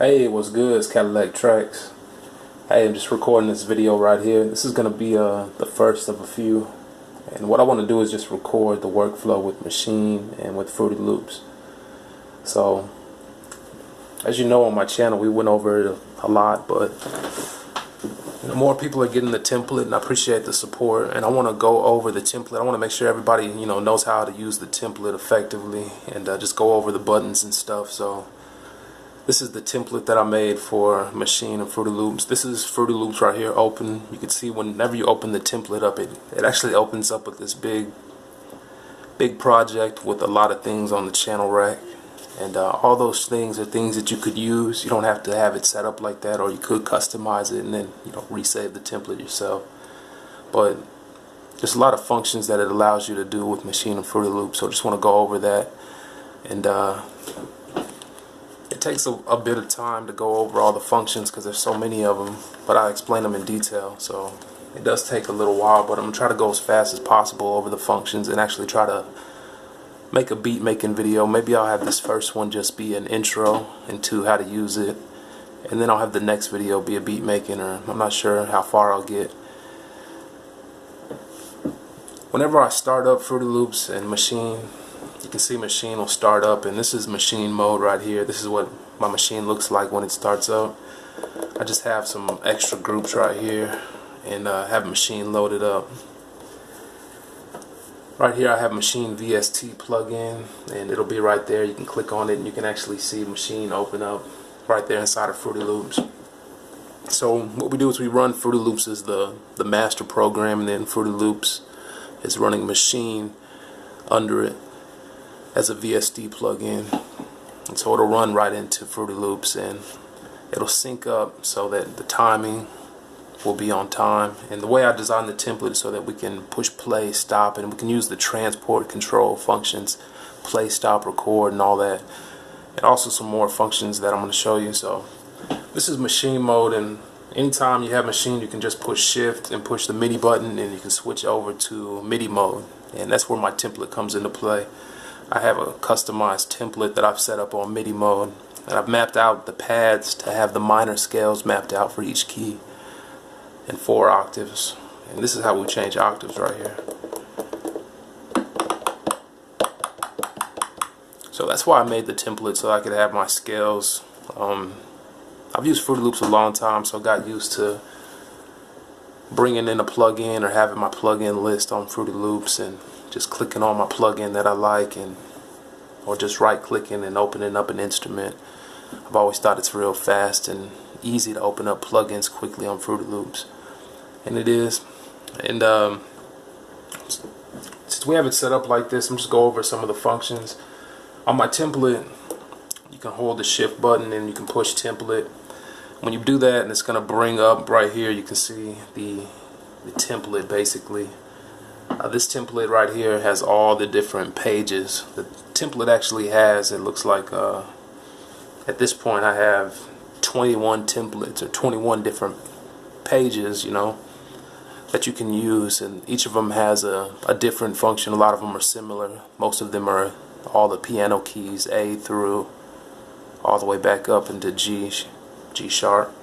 Hey, what's good? It's Cadillac Tracks. Hey, I'm just recording this video right here. This is going to be the first of a few. And what I want to do is just record the workflow with Maschine and with Fruity Loops. So, as you know on my channel, we went over it a lot, but more people are getting the template, and I appreciate the support. And I want to go over the template. I want to make sure everybody knows how to use the template effectively, and just go over the buttons and stuff. So this is the template that I made for Maschine and Fruity Loops. This is Fruity Loops right here open. You can see whenever you open the template up, it actually opens up with this big project with a lot of things on the channel rack. And all those things are things that you could use. You don't have to have it set up like that, or you could customize it and then resave the template yourself. But there's a lot of functions that it allows you to do with Maschine and Fruity Loops. So I just want to go over that. And it takes a bit of time to go over all the functions because there's so many of them, but I explain them in detail, so it does take a little while. But I'm going to try to go as fast as possible over the functions and actually try to make a beat making video. Maybe I'll have this first one just be an intro into how to use it, and then I'll have the next video be a beat making, or I'm not sure how far I'll get. Whenever I start up Fruity Loops and Maschine, you can see Maschine will start up, and this is Maschine mode right here. This is what my Maschine looks like when it starts up. I just have some extra groups right here, and have Maschine loaded up. Right here I have Maschine VST plugin, and it'll be right there. You can click on it and you can actually see Maschine open up right there inside of Fruity Loops. So what we do is we run Fruity Loops as the master program, and then Fruity Loops is running Maschine under it as a VST plugin, and so it'll run right into Fruity Loops, and it'll sync up so that the timing will be on time. And the way I designed the template is so that we can push play, stop, and we can use the transport control functions, play, stop, record, and all that, and also some more functions that I'm going to show you. So this is Maschine mode, and anytime you have Maschine, you can just push shift and push the MIDI button, and you can switch over to MIDI mode, and that's where my template comes into play. I have a customized template that I've set up on MIDI mode, and I've mapped out the pads to have the minor scales mapped out for each key in 4 octaves. And this is how we change octaves right here. So that's why I made the template, so I could have my scales. I've used Fruity Loops a long time, so I got used to bringing in a plugin or having my plugin list on Fruity Loops and just clicking on my plugin that I like, or just right clicking and opening up an instrument. I've always thought it's real fast and easy to open up plugins quickly on Fruity Loops, and it is. And since we have it set up like this, I'm just go over some of the functions on my template. You can hold the shift button and you can push template. When you do that, and it's going to bring up right here, you can see the template basically. This template right here has all the different pages. The template actually has, it looks like at this point I have 21 templates, or 21 different pages, that you can use, and each of them has a different function. A lot of them are similar. Most of them are all the piano keys, A through all the way back up into G sharp.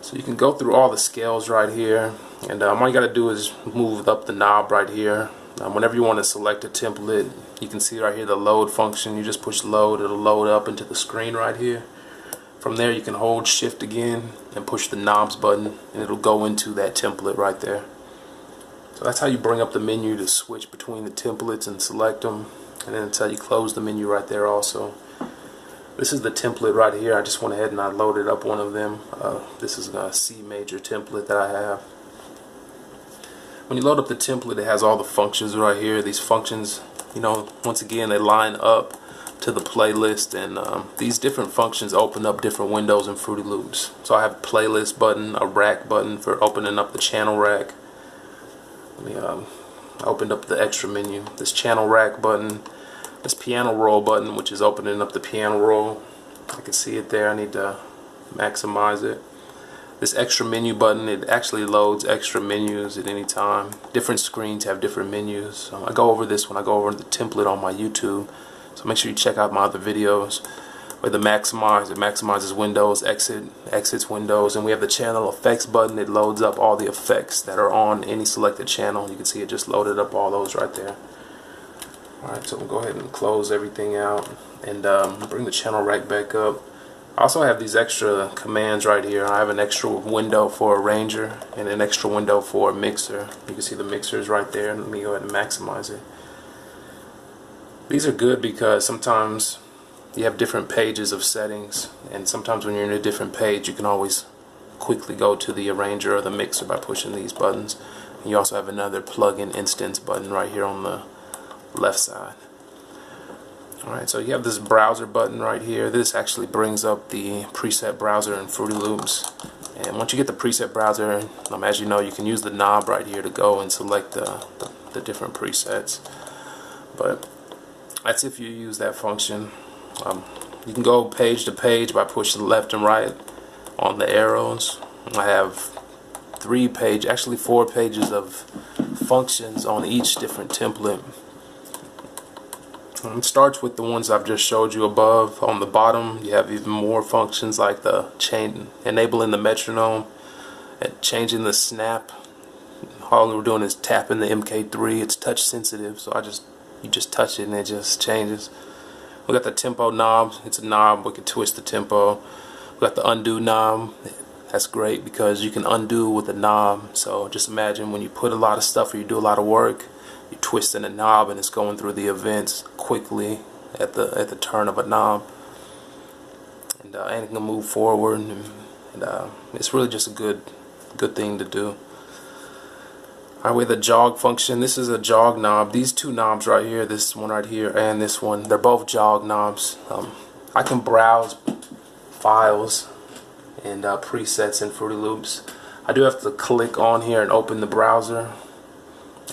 So you can go through all the scales right here, and all you got to do is move up the knob right here. Whenever you want to select a template, you can see right here the load function. You just push load, it'll load up into the screen right here. From there you can hold shift again and push the knobs button, and it'll go into that template right there. So that's how you bring up the menu to switch between the templates and select them, and then that's how you close the menu right there also. This is the template right here. I just went ahead and I loaded up one of them. This is a C major template that I have. When you load up the template, it has all the functions right here. These functions, once again, they line up to the playlist, and these different functions open up different windows in Fruity Loops. So I have a playlist button, a rack button for opening up the channel rack. I opened up the extra menu. This channel rack button, this piano roll button, which is opening up the piano roll. I can see it there. I need to maximize it. This extra menu button, it actually loads extra menus at any time. Different screens have different menus. I go over this when I go over the template on my YouTube. So make sure you check out my other videos. With the maximize, it maximizes windows, exits windows, and we have the channel effects button. It loads up all the effects that are on any selected channel. You can see it just loaded up all those right there. Alright, so we'll go ahead and close everything out and bring the channel rack back up. I also have these extra commands right here. I have an extra window for arranger and an extra window for mixer. You can see the mixers right there. Let me go ahead and maximize it. These are good because sometimes you have different pages of settings, and sometimes when you're in a different page you can always quickly go to the arranger or the mixer by pushing these buttons. And you also have another plug-in instance button right here on the left side. Alright, so you have this browser button right here. This actually brings up the preset browser in Fruity Loops. And once you get the preset browser, as you know, you can use the knob right here to go and select the different presets. But that's if you use that function. You can go page to page by pushing left and right on the arrows. I have 4 pages of functions on each different template. It starts with the ones I've just showed you above. On the bottom you have even more functions like the enabling the metronome and changing the snap. All we're doing is tapping the MK3. It's touch sensitive, so you just touch it and it just changes. We got the tempo knob. It's a knob. We can twist the tempo. We got the undo knob. That's great because you can undo with the knob. So just imagine when you put a lot of stuff or you do a lot of work, you're twisting a knob and it's going through the events quickly at the turn of a knob, and it can move forward, and it's really just a good thing to do. Alright, we have the jog function. This is a jog knob. These two knobs right here, this one right here and this one, they're both jog knobs. I can browse files and presets in Fruity Loops. I do have to click on here and open the browser.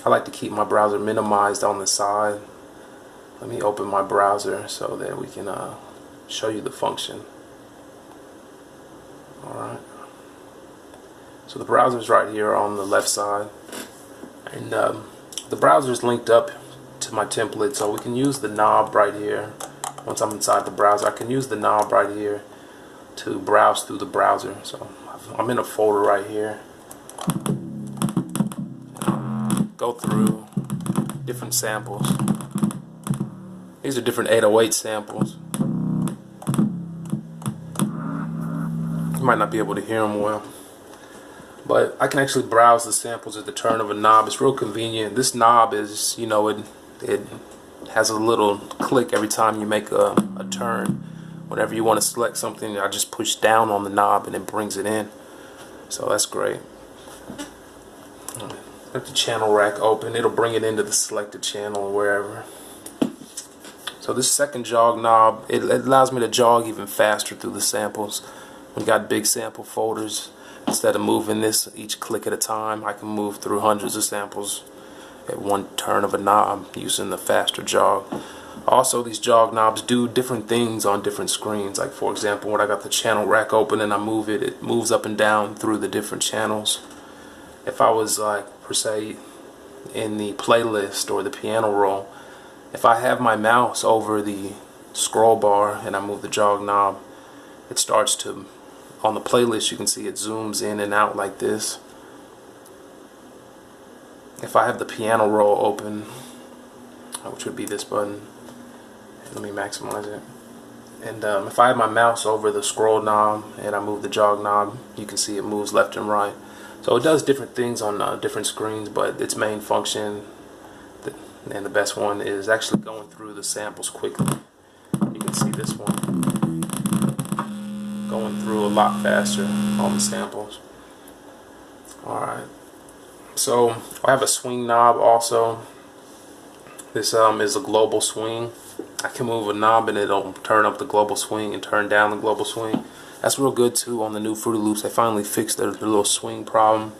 I like to keep my browser minimized on the side. Let me open my browser so that we can show you the function. Alright. So the browser's right here on the left side. And the browser is linked up to my template, so we can use the knob right here. Once I'm inside the browser, I can use the knob right here to browse through the browser. So I'm in a folder right here. Go through different samples. These are different 808 samples. You might not be able to hear them well, but I can actually browse the samples at the turn of a knob. It's real convenient. This knob is, you know, it has a little click every time you make a turn. Whenever you want to select something, I just push down on the knob and it brings it in. So that's great. Let the channel rack open. It'll bring it into the selected channel or wherever. So this second jog knob, it allows me to jog even faster through the samples. We've got big sample folders. Instead of moving this each click at a time, I can move through hundreds of samples at one turn of a knob using the faster jog. Also, these jog knobs do different things on different screens. Like for example, when I got the channel rack open and I move it, it moves up and down through the different channels. If I was like, per se, in the playlist or the piano roll, if I have my mouse over the scroll bar and I move the jog knob, it starts to, on the playlist you can see it zooms in and out like this. If I have the piano roll open, which would be this button, let me maximize it, and if I have my mouse over the scroll knob and I move the jog knob, you can see it moves left and right. So it does different things on different screens, but its main function and the best one is actually going through the samples quickly. You can see this one going through a lot faster on the samples. Alright, so I have a swing knob also. This is a global swing. I can move a knob and it'll turn up the global swing and turn down the global swing. That's real good too on the new Fruity Loops. They finally fixed their little swing problem.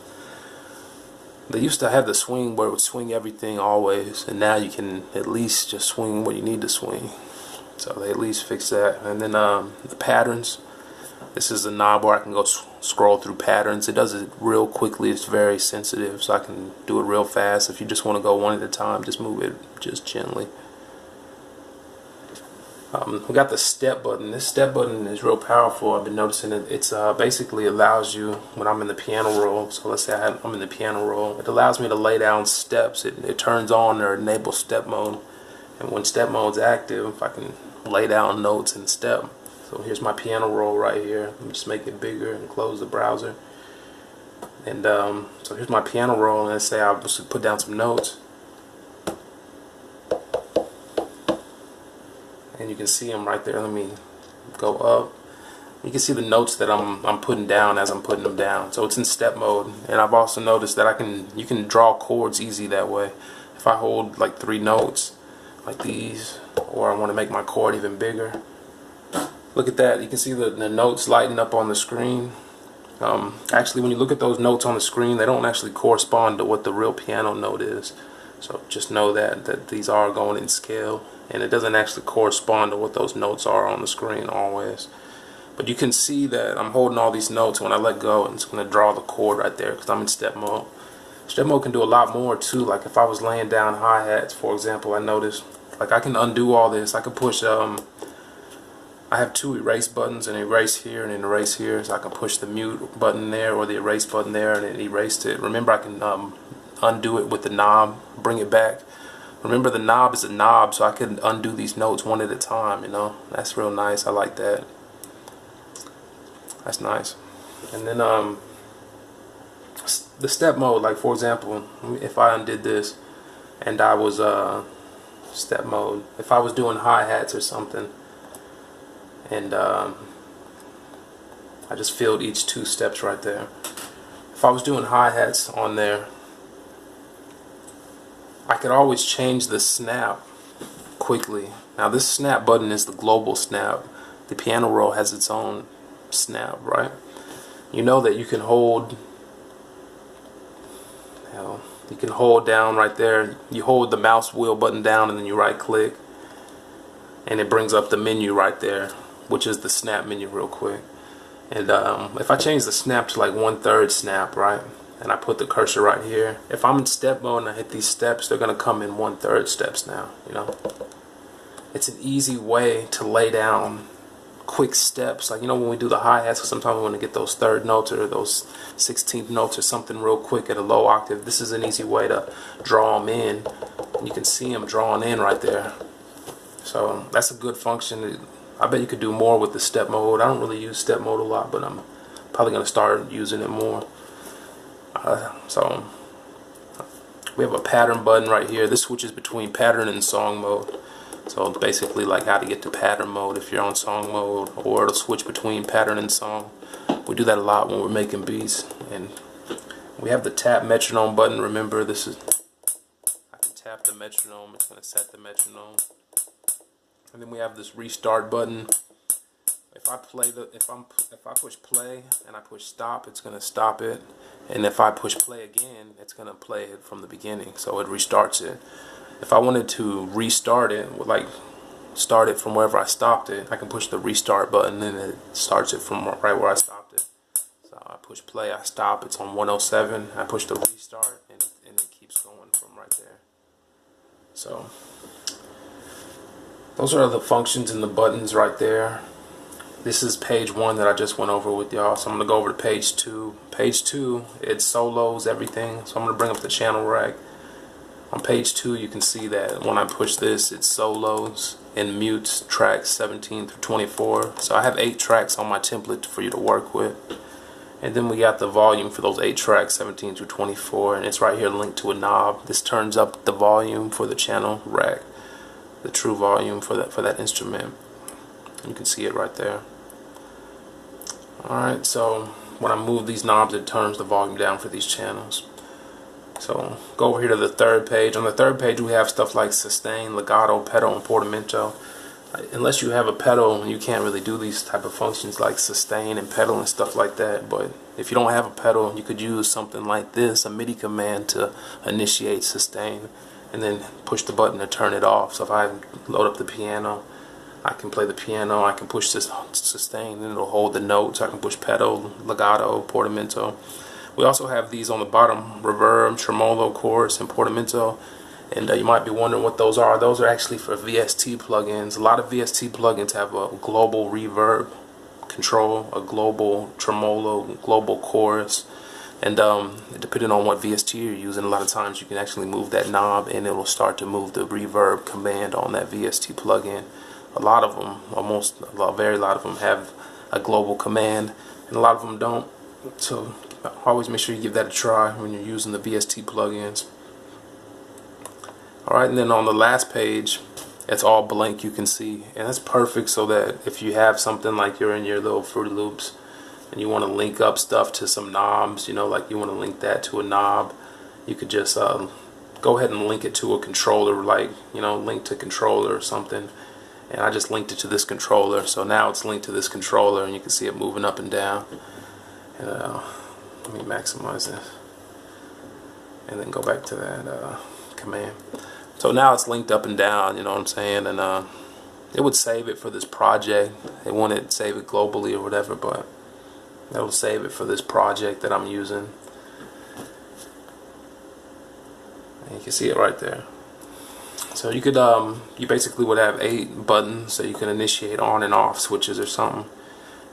They used to have the swing where it would swing everything always, and now you can at least just swing what you need to swing. So they at least fixed that. And then the patterns. This is the knob where I can go scroll through patterns. It does it real quickly. It's very sensitive, so I can do it real fast. If you just want to go one at a time, just move it just gently. We got the step button. This step button is real powerful. I've been noticing it. It's basically allows you, when I'm in the piano roll, so let's say I'm in the piano roll, it allows me to lay down steps. It turns on or enables step mode. And when step mode's active, I can lay down notes in step. So here's my piano roll right here. Let me just make it bigger and close the browser. And so here's my piano roll, and let's say I just put down some notes. And you can see them right there. Let me go up. You can see the notes that I'm putting down as I'm putting them down. So it's in step mode. And I've also noticed that you can draw chords easy that way. If I hold like 3 notes like these, or I want to make my chord even bigger. Look at that. You can see the notes lighting up on the screen. Actually, when you look at those notes on the screen, they don't actually correspond to what the real piano note is. So just know that these are going in scale, and it doesn't actually correspond to what those notes are on the screen always. But you can see that I'm holding all these notes. When I let go, and it's going to draw the chord right there because I'm in step mode. Step mode can do a lot more too. Like if I was laying down hi-hats, for example, I noticed like I can undo all this. I can push I have 2 erase buttons, an erase here and an erase here, so I can push the mute button there or the erase button there, and it erased it. Remember, I can undo it with the knob, bring it back. Remember, the knob is a knob, so I can undo these notes one at a time, you know. That's real nice. I like that. That's nice. And then the step mode, like for example, if I undid this and I was step mode, if I was doing hi-hats or something, and I just filled each 2 steps right there. If I was doing hi-hats on there, I could always change the snap quickly. Now this snap button is the global snap. The piano roll has its own snap, right? You know that you can hold, you can hold down right there. You hold the mouse wheel button down and then you right click, and it brings up the menu right there, which is the snap menu real quick. And if I change the snap to like 1/3 snap, right, and I put the cursor right here, if I'm in step mode and I hit these steps, they're gonna come in 1/3 steps now, you know. It's an easy way to lay down quick steps. Like, you know, when we do the hi-hats, sometimes we want to get those 3rd notes or those 16th notes or something real quick at a low octave. This is an easy way to draw them in, and you can see them drawn in right there. So that's a good function. I bet you could do more with the step mode. I don't really use step mode a lot, but I'm probably going to start using it more. So we have a pattern button right here. This switches between pattern and song mode. So it's basically like how to get to pattern mode if you're on song mode, or it'll switch between pattern and song. We do that a lot when we're making beats. And we have the tap metronome button. Remember, this is, I can tap the metronome. It's going to set the metronome. And then we have this restart button. If I push play and I push stop, it's gonna stop it. And if I push play again, it's gonna play it from the beginning. So it restarts it. If I wanted to restart it, like start it from wherever I stopped it, I can push the restart button and it starts it from right where I stopped it. So I push play, I stop, it's on 107. I push the restart and it keeps going from right there. So those are the functions and the buttons right there. This is page 1 that I just went over with y'all. So I'm going to go over to page 2. Page 2, it solos everything. So I'm going to bring up the channel rack. On page 2, you can see that when I push this, it solos and mutes tracks 17 through 24. So I have 8 tracks on my template for you to work with. And then we got the volume for those 8 tracks, 17 through 24. And it's right here linked to a knob. This turns up the volume for the channel rack, the true volume for that instrument. You can see it right there. Alright, so when I move these knobs, it turns the volume down for these channels. So go over here to the 3rd page. On the 3rd page, we have stuff like sustain, legato, pedal, and portamento. Unless you have a pedal, you can't really do these type of functions like sustain and pedal and stuff like that. But if you don't have a pedal, you could use something like this, a MIDI command, to initiate sustain, and then push the button to turn it off. So if I load up the piano, I can play the piano, I can push this sustain and it'll hold the notes. I can push pedal, legato, portamento. We also have these on the bottom, reverb, tremolo, chorus, and portamento. And you might be wondering what those are. Those are actually for VST plugins. A lot of VST plugins have a global reverb control, a global tremolo, global chorus, and depending on what VST you're using, a lot of times you can actually move that knob and it will start to move the reverb command on that VST plugin. A lot of them, very lot of them have a global command, and a lot of them don't. So always make sure you give that a try when you're using the VST plugins. Alright, and then on the last page, it's all blank, you can see, and that's perfect so that if you have something like you're in your little Fruity Loops and you want to link up stuff to some knobs, you know, like you want to link that to a knob, you could just go ahead and link it to a controller, like, you know, link to controller or something. And I just linked it to this controller, so now it's linked to this controller and you can see it moving up and down. And, let me maximize this and then go back to that command. So now it's linked up and down, you know what I'm saying, and it would save it for this project. It wouldn't save it globally or whatever, but it'll save it for this project that I'm using. And you can see it right there. So you could, you basically would have 8 buttons, so you can initiate on and off switches or something,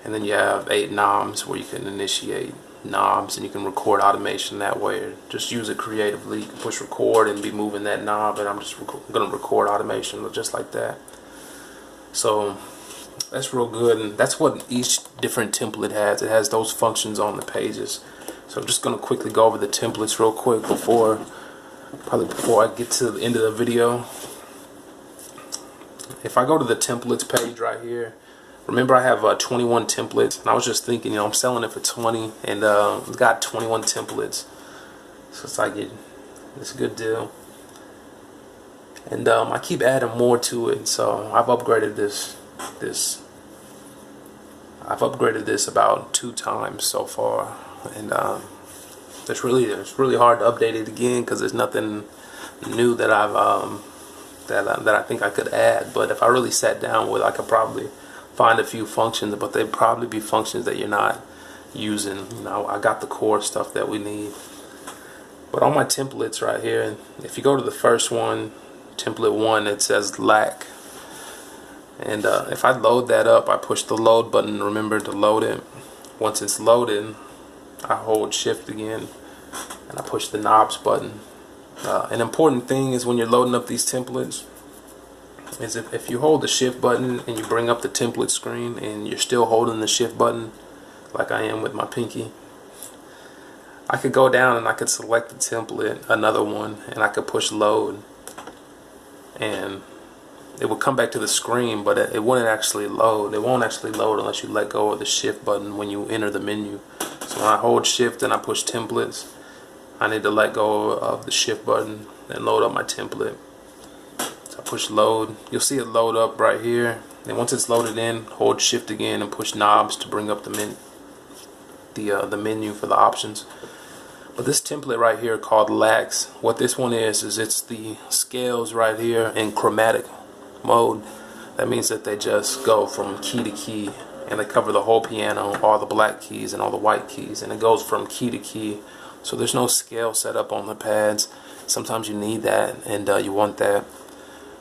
and then you have 8 knobs where you can initiate knobs, and you can record automation that way, or just use it creatively. You can push record and be moving that knob, and I'm just gonna record automation just like that. So that's real good, and that's what each different template has. It has those functions on the pages. So I'm just gonna quickly go over the templates real quick before I get to the end of the video. If I go to the templates page right here, remember I have 21 templates, and I was just thinking, you know, I'm selling it for 20, and it's got 21 templates, so it's like it's a good deal. And I keep adding more to it, so I've upgraded this about 2 times so far, and it's really hard to update it again because there's nothing new that I've that I think I could add. But if I really sat down with it, I could probably find a few functions, but they'd probably be functions that you're not using. You know, I got the core stuff that we need. But on my templates right here, if you go to the first one, template 1, it says LAC. And if I load that up, I push the load button. Remember to load it. Once it's loaded, I hold shift again and I push the knobs button. An important thing is when you're loading up these templates is if you hold the shift button and you bring up the template screen and you're still holding the shift button like I am with my pinky, I could go down and I could select the template, another one, and I could push load, and it would come back to the screen, but it wouldn't actually load. It won't actually load unless you let go of the shift button when you enter the menu. So when I hold shift and I push templates, I need to let go of the shift button and load up my template. So I push load. You'll see it load up right here. And once it's loaded in, hold shift again and push knobs to bring up the menu for the options. But this template right here called LACs, what this one is it's the scales right here in chromatic mode. That means that they just go from key to key, and they cover the whole piano, all the black keys and all the white keys, and it goes from key to key. So there's no scale set up on the pads. Sometimes you need that, and you want that.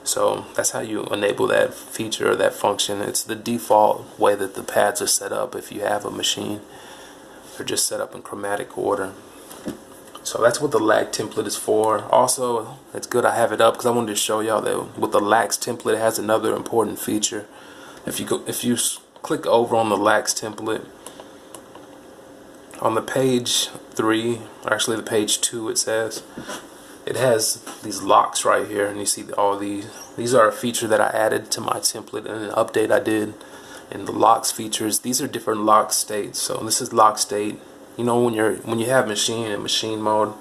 So that's how you enable that feature or that function. It's the default way that the pads are set up if you have a machine. They're just set up in chromatic order. So that's what the LAC template is for. Also, it's good I have it up because I wanted to show y'all that with the LACs template, it has another important feature. If you click over on the LACs template, on the page 3, or actually the page 2, it says it has these locks right here, and you see all these are a feature that I added to my template and an update I did. And the locks features, these are different lock states. So this is lock state. You know, when you have machine in machine mode,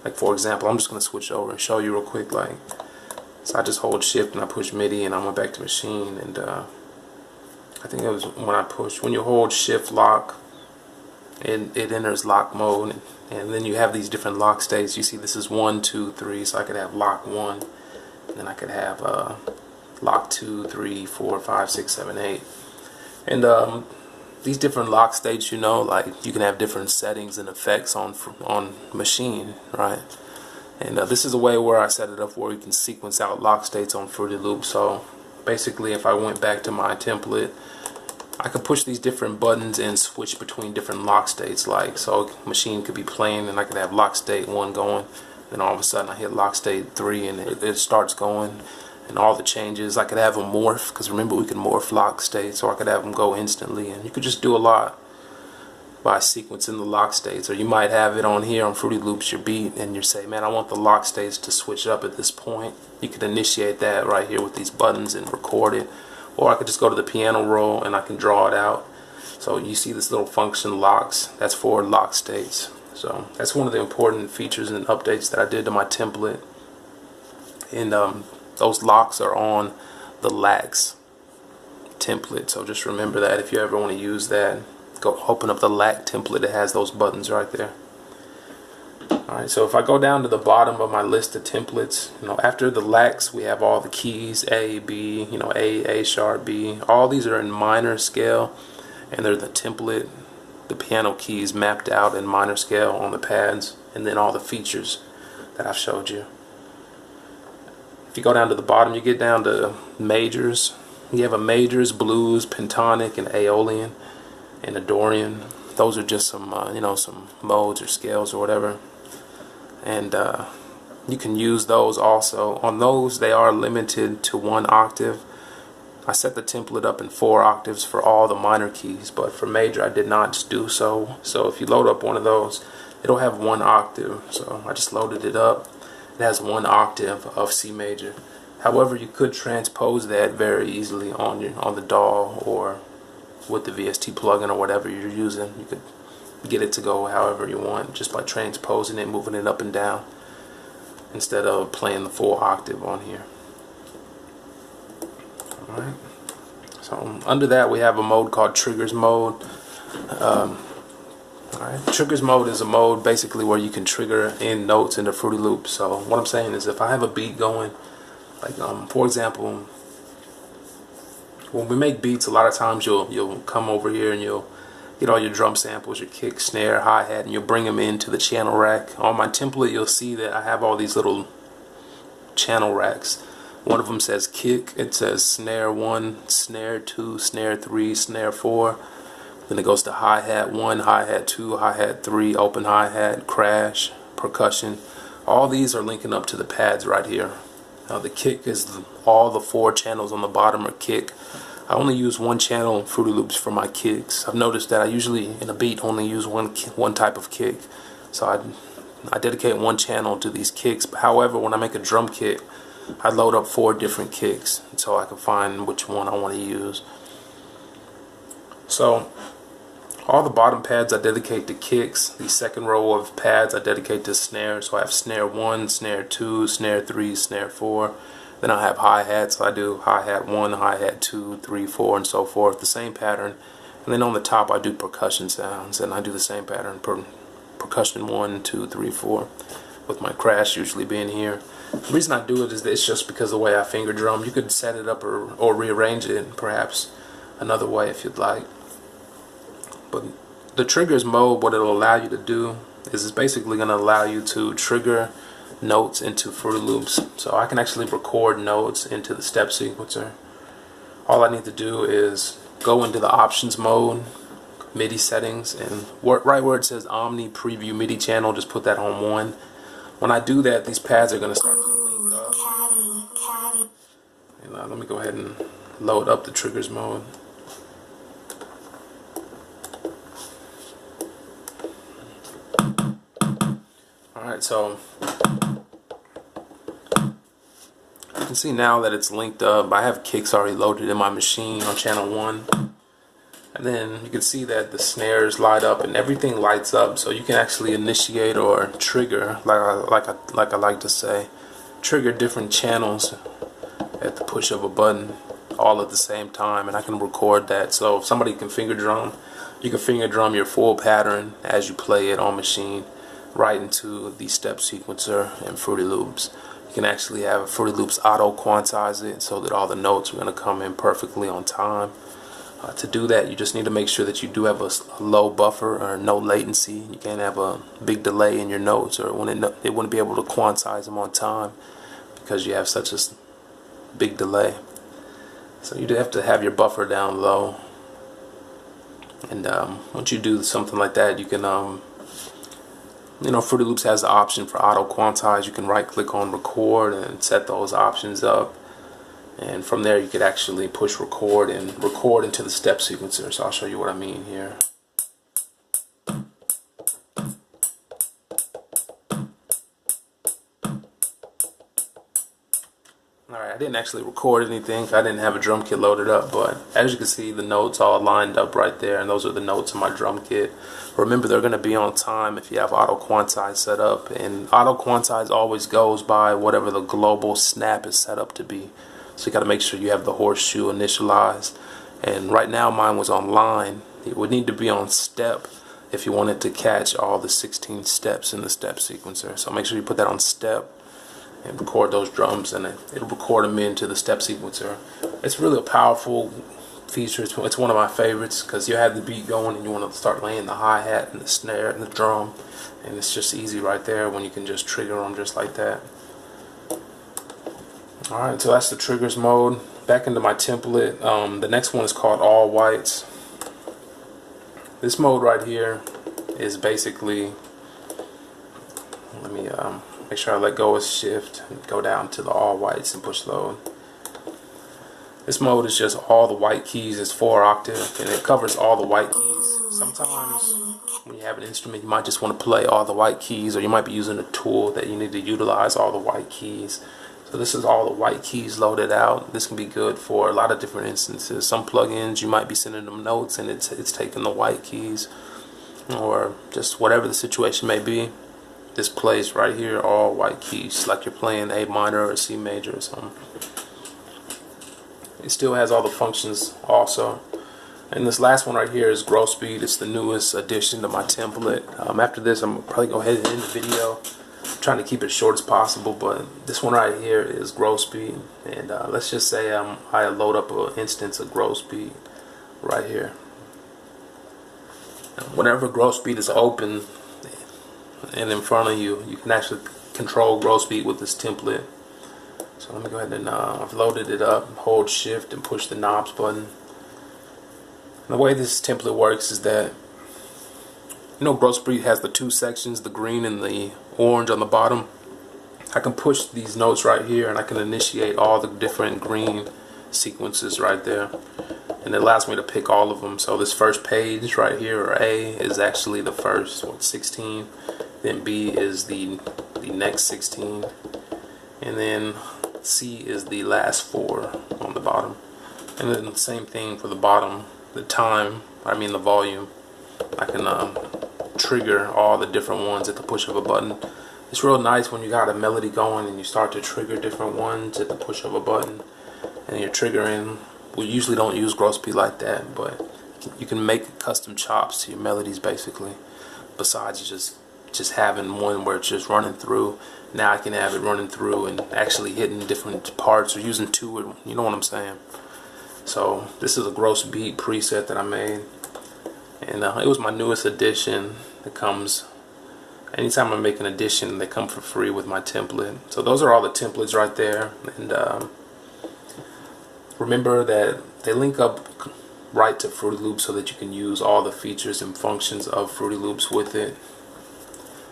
like for example, I'm just gonna switch over and show you real quick. Like, so I just hold shift and I push MIDI and I went back to machine, and I think it was when you hold shift lock, it enters lock mode, and then you have these different lock states. You see this is 1, 2, 3, so I could have lock 1, and then I could have lock 2, 3, 4, 5, 6, 7, 8, and these different lock states, you know, like you can have different settings and effects on machine, right? And this is a way where I set it up where you can sequence out lock states on Fruity Loops. So basically, if I went back to my template, I could push these different buttons and switch between different lock states. Like, so machine could be playing and I could have lock state 1 going, then all of a sudden I hit lock state 3 and it starts going, and all the changes. I could have them morph, because remember we can morph lock states, or I could have them go instantly, and you could just do a lot by sequencing the lock states. Or you might have it on here on Fruity Loops, your beat, and you say, man, I want the lock states to switch up at this point. You could initiate that right here with these buttons and record it. Or I could just go to the piano roll and I can draw it out. So you see this little function locks, that's for lock states. So that's one of the important features and updates that I did to my template. And those locks are on the LAX template. So just remember that if you ever want to use that, go open up the LAX template. It has those buttons right there. Alright, so if I go down to the bottom of my list of templates, after the LAX we have all the keys, A, B, A sharp, B. All these are in minor scale, and they're the template, the piano keys mapped out in minor scale on the pads, and then all the features that I've showed you. If you go down to the bottom, you get down to majors. You have a majors, blues, pentonic, and aeolian, and a Dorian. Those are just some, some modes or scales or whatever. And you can use those also. On those, they are limited to 1 octave. I set the template up in 4 octaves for all the minor keys, but for major I did not do so. So if you load up one of those, it'll have 1 octave. So I just loaded it up. It has 1 octave of C major. However, you could transpose that very easily on the DAW or with the VST plugin or whatever you're using. You could get it to go however you want just by transposing it, moving it up and down, instead of playing the full octave on here. Alright, so under that we have a mode called triggers mode. Alright, triggers mode is a mode basically where you can trigger in notes into Fruity Loops. So what I'm saying is, if I have a beat going, like for example, when we make beats, a lot of times you'll come over here and you'll get all your drum samples, your kick, snare, hi-hat, and you'll bring them into the channel rack. On my template, you'll see that I have all these little channel racks. One of them says kick, it says snare 1, snare 2, snare 3, snare 4. Then it goes to hi-hat 1, hi-hat 2, hi-hat 3, open hi-hat, crash, percussion. All these are linking up to the pads right here. Now the kick is all the 4 channels on the bottom are kick. I only use 1 channel in Fruity Loops for my kicks. I've noticed that I usually in a beat only use one type of kick. So I dedicate 1 channel to these kicks. However, when I make a drum kit, I load up 4 different kicks so I can find which one I want to use. So all the bottom pads I dedicate to kicks. The second row of pads I dedicate to snares. So I have snare 1, snare 2, snare 3, snare 4. Then I have hi-hats. So I do hi-hat 1, hi-hat 2, 3, 4, and so forth. The same pattern. And then on the top I do percussion sounds, and I do the same pattern. Percussion 1, 2, 3, 4. With my crash usually being here. The reason I do it is that it's just because of the way I finger drum. You could set it up or rearrange it perhaps another way if you'd like. But the triggers mode, what it'll allow you to do is it's basically going to allow you to trigger notes into Fruity Loops. So I can actually record notes into the step sequencer. All I need to do is go into the options mode, MIDI settings, and right where it says Omni Preview MIDI channel, just put that on 1. When I do that, these pads are going to start to link up. And let me go ahead and load up the triggers mode. Alright, so you can see now that it's linked up. I have kicks already loaded in my machine on channel 1. And then you can see that the snares light up and everything lights up, so you can actually initiate or trigger, like I like to say, trigger different channels at the push of a button all at the same time, and I can record that. So if somebody can finger drum, you can finger drum your full pattern as you play it on machine right into the step sequencer and Fruity Loops. You can actually have Fruity Loops auto quantize it so that all the notes are going to come in perfectly on time. To do that, you just need to make sure that you do have a low buffer or no latency. You can't have a big delay in your notes, or when it wouldn't be able to quantize them on time because you have such a big delay. So you do have to have your buffer down low. And once you do something like that, you can, you know, Fruity Loops has the option for auto quantize. You can right click on record and set those options up. And from there you could actually push record and record into the step sequencer. So I'll show you what I mean here. Alright, I didn't actually record anything. I didn't have a drum kit loaded up, but as you can see, the notes all lined up right there, and those are the notes in my drum kit. Remember, they're going to be on time if you have auto quantize set up, and auto quantize always goes by whatever the global snap is set up to be. So you got to make sure you have the horseshoe initialized, and right now mine was on line. It would need to be on step if you wanted to catch all the 16 steps in the step sequencer. So make sure you put that on step and record those drums, and it'll record them into the step sequencer. It's really a powerful feature. It's one of my favorites because you have the beat going and you want to start laying the hi-hat and the snare and the drum, and it's just easy right there when you can just trigger them just like that. Alright, so that's the triggers mode. Back into my template. The next one is called all whites. This mode right here is basically, let me make sure I let go of shift and go down to the all whites and push load. This mode is just all the white keys. It's 4 octave and it covers all the white keys. Sometimes when you have an instrument, you might just want to play all the white keys, or you might be using a tool that you need to utilize all the white keys. So this is all the white keys loaded out. This can be good for a lot of different instances. Some plugins, you might be sending them notes and it's taking the white keys, or just whatever the situation may be. This plays right here all white keys, like you're playing A minor or C major or something. It still has all the functions also. And this last one right here is Grow Speed. It's the newest addition to my template. After this, I'm probably go ahead and end the video. I'm trying to keep it short as possible, but this one right here is Grow Speed. And let's just say I load up an instance of Grow Speed right here. Now, whenever Grow Speed is open and in front of you, you can actually control Grow Speed with this template. So let me go ahead and I've loaded it up. Hold shift and push the knobs button. And the way this template works is that, you know, Grow Speed has the 2 sections, the green and the orange on the bottom. I can push these notes right here and I can initiate all the different green sequences right there, and it allows me to pick all of them. So this first page right here, or A, is actually the first 16, then B is the next 16, and then C is the last 4 on the bottom. And then the same thing for the bottom, the volume. I can trigger all the different ones at the push of a button. It's real nice when you got a melody going and you start to trigger different ones at the push of a button, and you're triggering. We usually don't use Grow Speed like that, but you can make custom chops to your melodies basically, besides just having one where it's just running through. Now I can have it running through and actually hitting different parts, or using 2, you know what I'm saying. So this is a Grow Speed preset that I made, and it was my newest addition. It comes anytime I make an addition, they come for free with my template. So those are all the templates right there, and remember that they link up right to Fruity Loops so that you can use all the features and functions of Fruity Loops with it.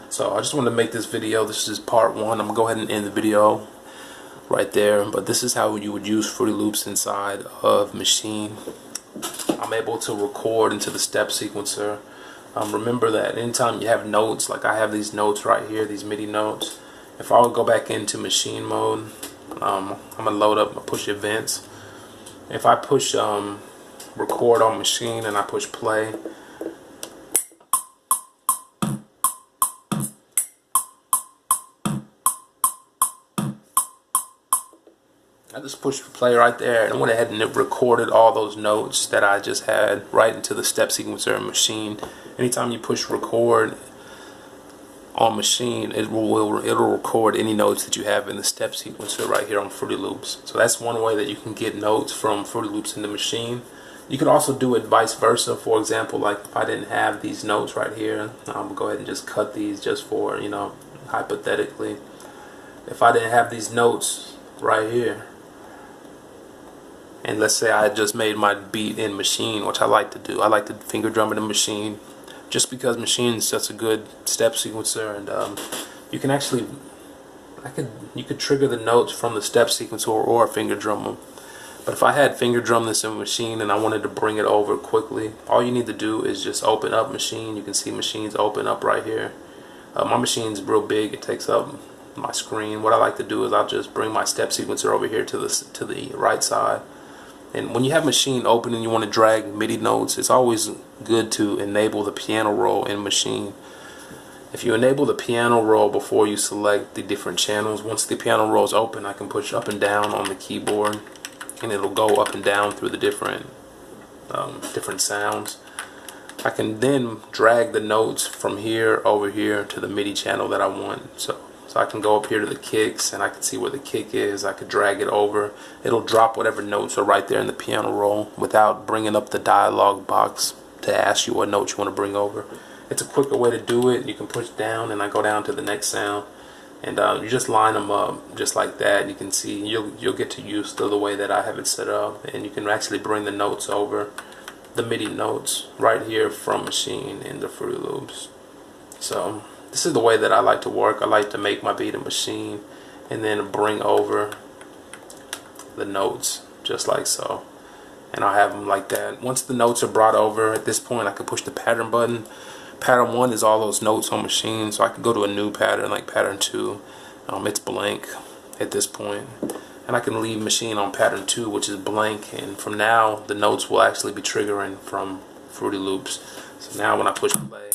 So I just wanted to make this video. This is part 1. I'm gonna go ahead and end the video right there, but this is how you would use Fruity Loops inside of Maschine. I'm able to record into the step sequencer. Remember that anytime you have notes, like I have these notes right here, these MIDI notes, if I would go back into Maschine mode, I'm gonna load up, push events. If I push record on Maschine and I push play, I just pushed play right there and went ahead and recorded all those notes that I just had right into the step sequencer in Maschine. Anytime you push record on Maschine, it'll record any notes that you have in the step sequencer right here on Fruity Loops. So that's one way that you can get notes from Fruity Loops into Maschine. You could also do it vice versa. For example, like if I didn't have these notes right here, I'm gonna go ahead and just cut these just for, you know, hypothetically. If I didn't have these notes right here, and let's say I just made my beat in Maschine, which I like to do. I like to finger drum it in Maschine, just because Maschine is such a good step sequencer, and you can actually, you could trigger the notes from the step sequencer or finger drum them. But if I had finger drum this in Maschine and I wanted to bring it over quickly, all you need to do is just open up Maschine. You can see Maschines open up right here. My Machine's real big, it takes up my screen. What I like to do is I'll just bring my step sequencer over here to the right side. And when you have Maschine open and you want to drag MIDI notes, it's always good to enable the piano roll in Maschine. If you enable the piano roll before you select the different channels, once the piano roll is open, I can push up and down on the keyboard, and it'll go up and down through the different sounds. I can then drag the notes from here over here to the MIDI channel that I want. So I can go up here to the kicks and I can see where the kick is. I could drag it over. It'll drop whatever notes are right there in the piano roll without bringing up the dialog box to ask you what notes you want to bring over. It's a quicker way to do it. You can push down and I go down to the next sound, and you just line them up just like that. You can see you'll get to use the way that I have it set up, and you can actually bring the notes over, the MIDI notes right here from Maschine in the Fruity Loops. So this is the way that I like to work. I like to make my beat in Maschine and then bring over the notes just like so, and I'll have them like that. Once the notes are brought over, at this point I can push the pattern button. Pattern 1 is all those notes on Maschine, so I can go to a new pattern like pattern 2. It's blank at this point, and I can leave Maschine on pattern 2, which is blank, and from now the notes will actually be triggering from Fruity Loops. So now when I push play,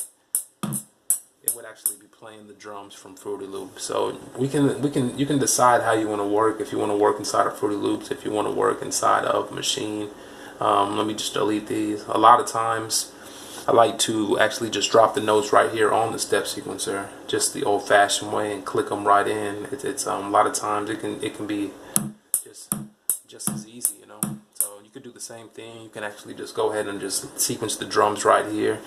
it would actually be playing the drums from Fruity Loops. So you can decide how you want to work. If you want to work inside of Fruity Loops, if you want to work inside of Maschine. Let me just delete these. A lot of times I like to actually just drop the notes right here on the step sequencer, just the old-fashioned way, and click them right in. It's a lot of times it can be just as easy, you know. So you could do the same thing. You can actually just go ahead and just sequence the drums right here.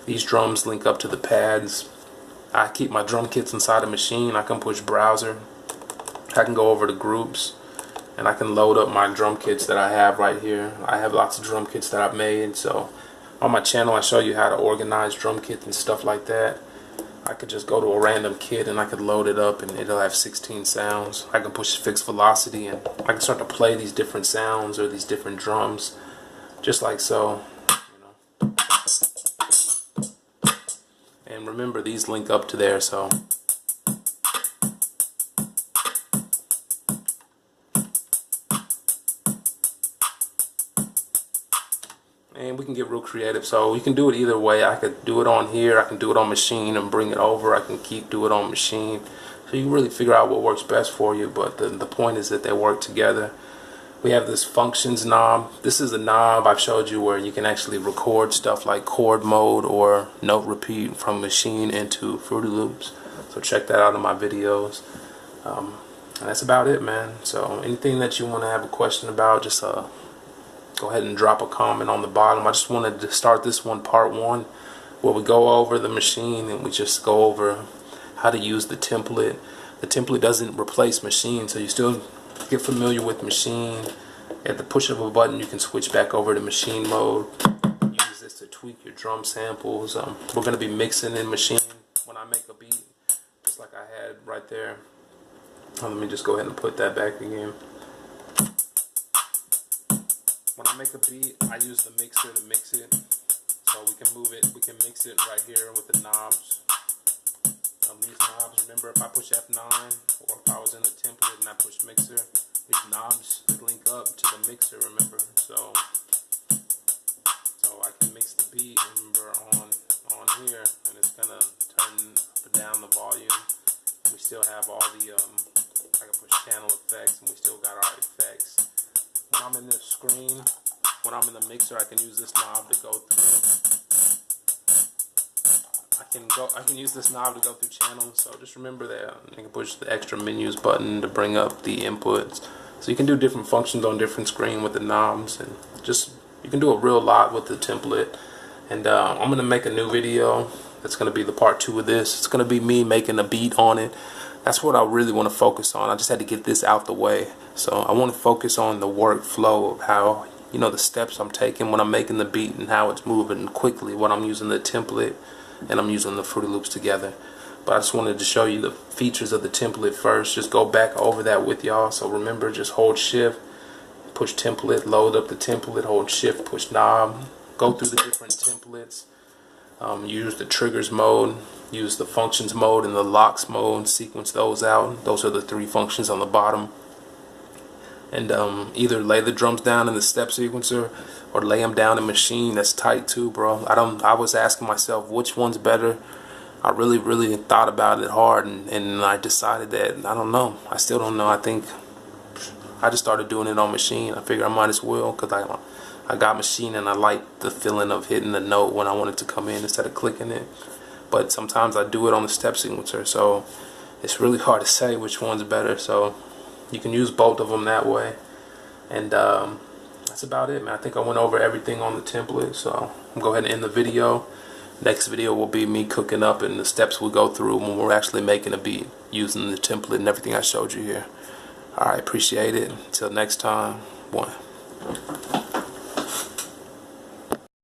These drums link up to the pads. I keep my drum kits inside of Maschine. I can push browser. I can go over to groups, and I can load up my drum kits that I have right here. I have lots of drum kits that I've made, so on my channel I show you how to organize drum kits and stuff like that. I could just go to a random kit and I could load it up and it'll have 16 sounds. I can push fixed velocity and I can start to play these different sounds or these different drums just like so, you know. And remember, these link up to there, so and we can get real creative. So you can do it either way. I could do it on here, I can do it on Maschine and bring it over, I can do it on Maschine. So you can really figure out what works best for you, but the point is that they work together. We have this functions knob. This is a knob I've showed you where you can actually record stuff like chord mode or note repeat from Maschine into Fruity Loops. So check that out in my videos. And that's about it, man. So anything that you want to have a question about, just go ahead and drop a comment on the bottom. I just wanted to start this one, part 1, where we go over the Maschine and we just go over how to use the template. The template doesn't replace Maschine, so you still get familiar with Maschine. At the push of a button you can switch back over to Maschine mode. Use this to tweak your drum samples. We're going to be mixing in Maschine when I make a beat, just like I had right there. Let me just go ahead and put that back again. When I make a beat, I use the mixer to mix it, so we can move it, we can mix it right here with the knobs. These knobs, remember, if I push F9, or if I was in the template and I push mixer, these knobs link up to the mixer, remember, so I can mix the beat, remember, on here, and it's gonna turn up and down the volume. We still have all the, I can push channel effects, and we still got our effects. When I'm in this screen, when I'm in the mixer, I can use this knob to go through. I can use this knob to go through channels. So just remember that you can push the extra menus button to bring up the inputs. So you can do different functions on different screen with the knobs, and just You can do a real lot with the template. And I'm going to make a new video. That's going to be the part 2 of this. It's going to be me making a beat on it. That's what I really want to focus on. I just had to get this out the way. So I want to focus on the workflow of how, you know, the steps I'm taking when I'm making the beat and how it's moving quickly when I'm using the template and I'm using the Fruity Loops together. But I just wanted to show you the features of the template first. Just go back over that with y'all. So remember, just hold shift, push template, load up the template, hold shift, push knob, go through the different templates, use the triggers mode, use the functions mode and the locks mode, sequence those out. Those are the 3 functions on the bottom. And either lay the drums down in the step sequencer or lay them down in Maschine. That's tight too, bro. I was asking myself which one's better. I really thought about it hard, and I decided that I don't know. I still don't know. I think I just started doing it on Maschine. I figured I might as well, because I got Maschine and I like the feeling of hitting the note when I want it to come in instead of clicking it. But sometimes I do it on the step sequencer, so it's really hard to say which one's better. So you can use both of them that way. And that's about it, man. I think I went over everything on the template, so I'm going to go ahead and end the video. Next video will be me cooking up and the steps we'll go through when we're actually making a beat using the template and everything I showed you here. Alright, appreciate it. Until next time, 1.